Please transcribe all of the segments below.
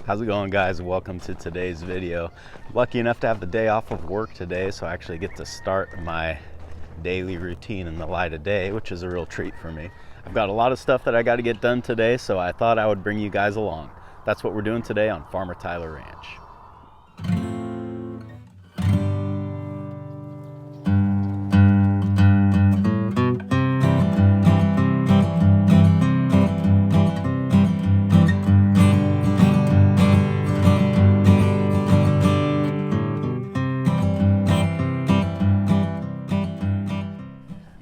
How's it going, guys? Welcome to today's video. Lucky enough to have the day off of work today, so I actually get to start my daily routine in the light of day, which is a real treat for me. I've got a lot of stuff that I got to get done today, so I thought I would bring you guys along. That's what we're doing today on Farmer Tyler Ranch.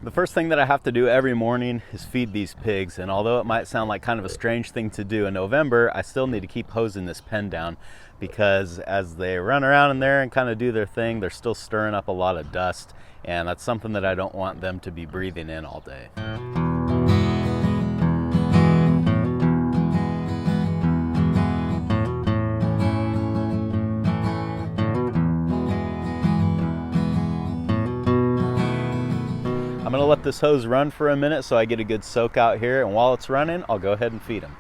The first thing that I have to do every morning is feed these pigs, and although it might sound like kind of a strange thing to do in November, I still need to keep hosing this pen down because as they run around in there and kind of do their thing, they're still stirring up a lot of dust, and that's something that I don't want them to be breathing in all day. I'm gonna let this hose run for a minute so I get a good soak out here, and while it's running, I'll go ahead and feed them.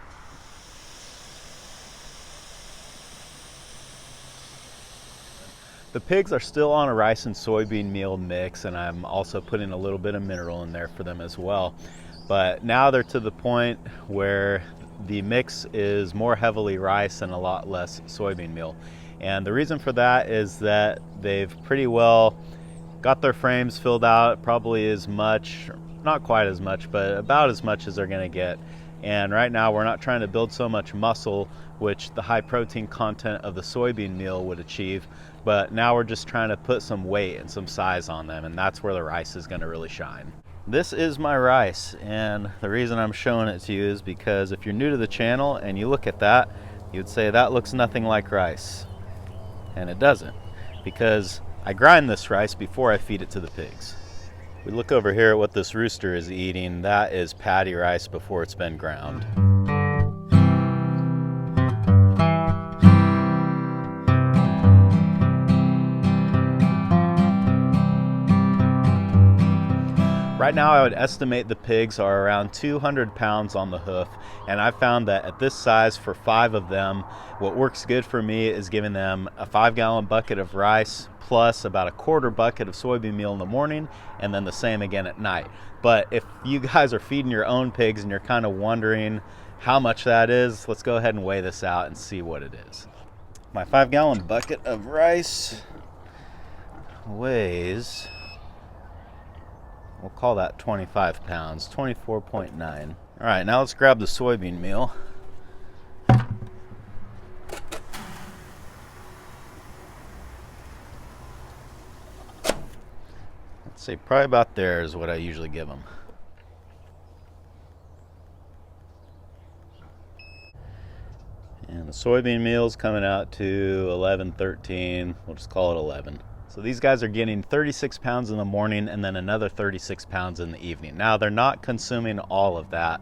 The pigs are still on a rice and soybean meal mix, and I'm also putting a little bit of mineral in there for them as well. But now they're to the point where the mix is more heavily rice and a lot less soybean meal. And the reason for that is that they've pretty well got their frames filled out, probably as much, not quite as much, but about as much as they're gonna get. And right now we're not trying to build so much muscle, which the high protein content of the soybean meal would achieve, but now we're just trying to put some weight and some size on them, and that's where the rice is gonna really shine. This is my rice, and the reason I'm showing it to you is because if you're new to the channel and you look at that, you'd say that looks nothing like rice. And it doesn't, because I grind this rice before I feed it to the pigs. We look over here at what this rooster is eating. That is paddy rice before it's been ground. Right now I would estimate the pigs are around 200 pounds on the hoof, and I found that at this size for 5 of them, what works good for me is giving them a 5-gallon bucket of rice plus about a quarter bucket of soybean meal in the morning, and then the same again at night. But if you guys are feeding your own pigs and you're kind of wondering how much that is, let's go ahead and weigh this out and see what it is. My 5-gallon bucket of rice weighs, we'll call that 25 pounds, 24.9. All right, now let's grab the soybean meal. Let's see, probably about there is what I usually give them. And the soybean meal is coming out to 11, 13, we'll just call it 11. So these guys are getting 36 pounds in the morning and then another 36 pounds in the evening. Now they're not consuming all of that,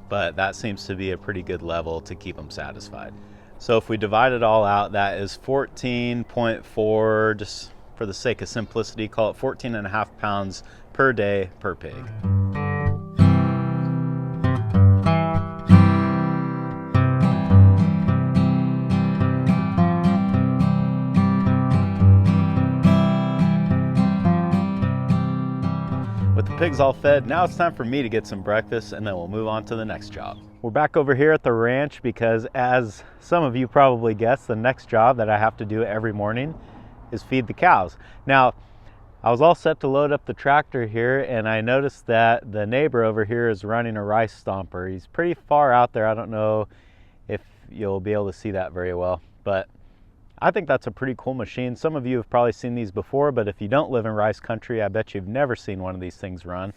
but that seems to be a pretty good level to keep them satisfied. So if we divide it all out, that is 14.4, just for the sake of simplicity, call it 14.5 pounds per day per pig. With the pigs all fed, now it's time for me to get some breakfast, and then we'll move on to the next job. We're back over here at the ranch because, as some of you probably guessed, the next job that I have to do every morning is feed the cows. Now, I was all set to load up the tractor here, and I noticed that the neighbor over here is running a rice stomper. He's pretty far out there. I don't know if you'll be able to see that very well, but I think that's a pretty cool machine. Some of you have probably seen these before, but if you don't live in rice country, I bet you've never seen one of these things run.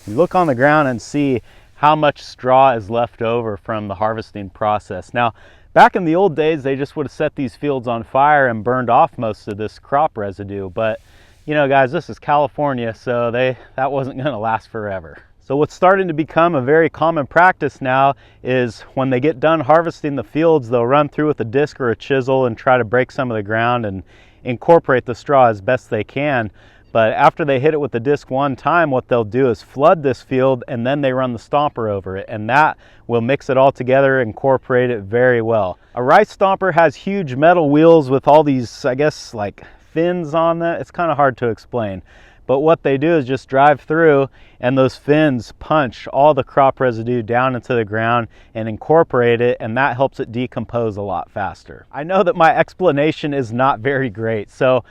You look on the ground and see how much straw is left over from the harvesting process. Now, back in the old days, they just would have set these fields on fire and burned off most of this crop residue. But, you know, guys, this is California, so that wasn't going to last forever. So what's starting to become a very common practice now is when they get done harvesting the fields, they'll run through with a disc or a chisel and try to break some of the ground and incorporate the straw as best they can. But after they hit it with the disc one time, what they'll do is flood this field and then they run the stomper over it, and that will mix it all together, incorporate it very well. A rice stomper has huge metal wheels with all these, I guess, like fins on them. It's kind of hard to explain. But what they do is just drive through, and those fins punch all the crop residue down into the ground and incorporate it, and that helps it decompose a lot faster. I know that my explanation is not very great, so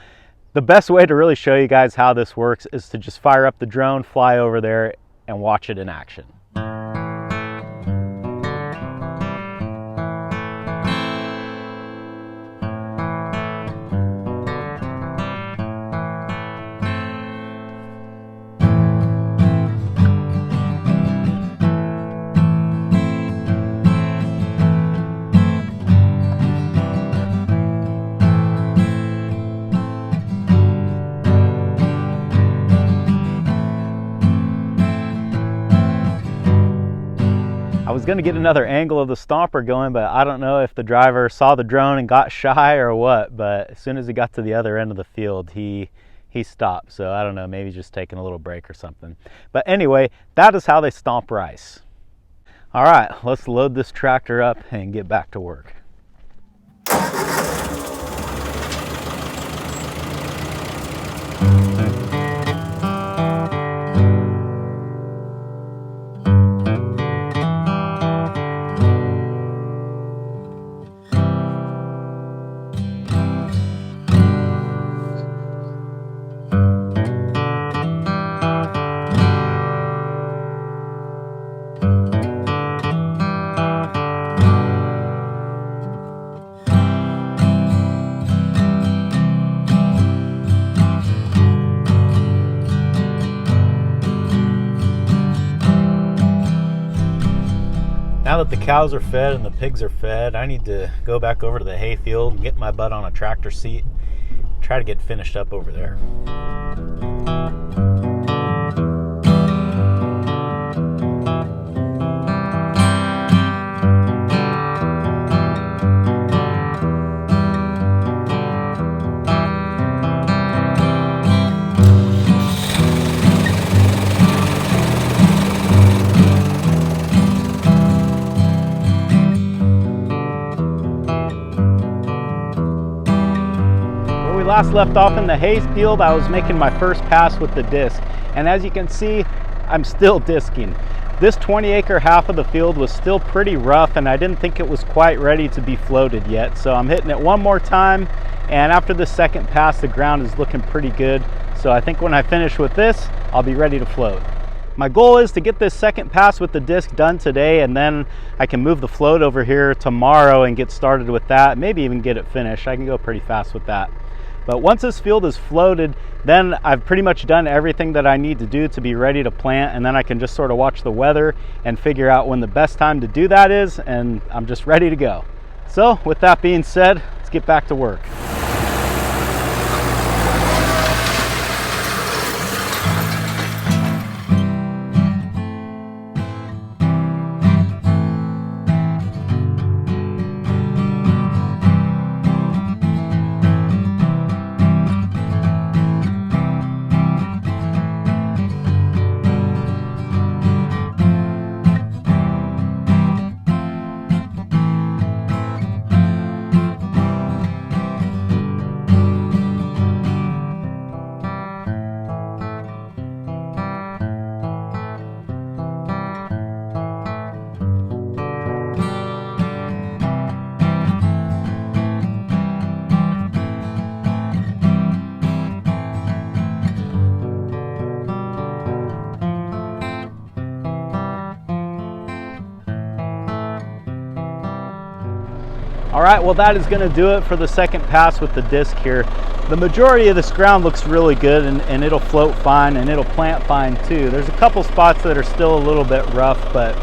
the best way to really show you guys how this works is to just fire up the drone, fly over there, and watch it in action. I was going to get another angle of the stomper going, but I don't know if the driver saw the drone and got shy or what, but as soon as he got to the other end of the field, he stopped. So I don't know, maybe just taking a little break or something. But anyway, that is how they stomp rice. All right, let's load this tractor up and get back to work. Now that the cows are fed and the pigs are fed, I need to go back over to the hay field and get my butt on a tractor seat, try to get finished up over there. Last left off in the hay field, I was making my first pass with the disc, and as you can see, I'm still disking. This 20-acre half of the field was still pretty rough, and I didn't think it was quite ready to be floated yet, so I'm hitting it one more time, and after the second pass the ground is looking pretty good, so I think when I finish with this I'll be ready to float. My goal is to get this second pass with the disc done today, and then I can move the float over here tomorrow and get started with that, maybe even get it finished. I can go pretty fast with that. But once this field is floated, then I've pretty much done everything that I need to do to be ready to plant, and then I can just sort of watch the weather and figure out when the best time to do that is, and I'm just ready to go. So with that being said, let's get back to work. All right, well that is going to do it for the second pass with the disc here. The majority of this ground looks really good, and it'll float fine and it'll plant fine too. There's a couple spots that are still a little bit rough, but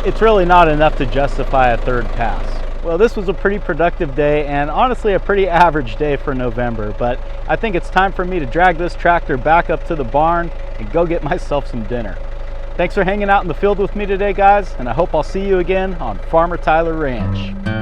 it's really not enough to justify a third pass. Well, this was a pretty productive day, and honestly a pretty average day for November, but I think it's time for me to drag this tractor back up to the barn and go get myself some dinner. Thanks for hanging out in the field with me today, guys, and I hope I'll see you again on Farmer Tyler Ranch.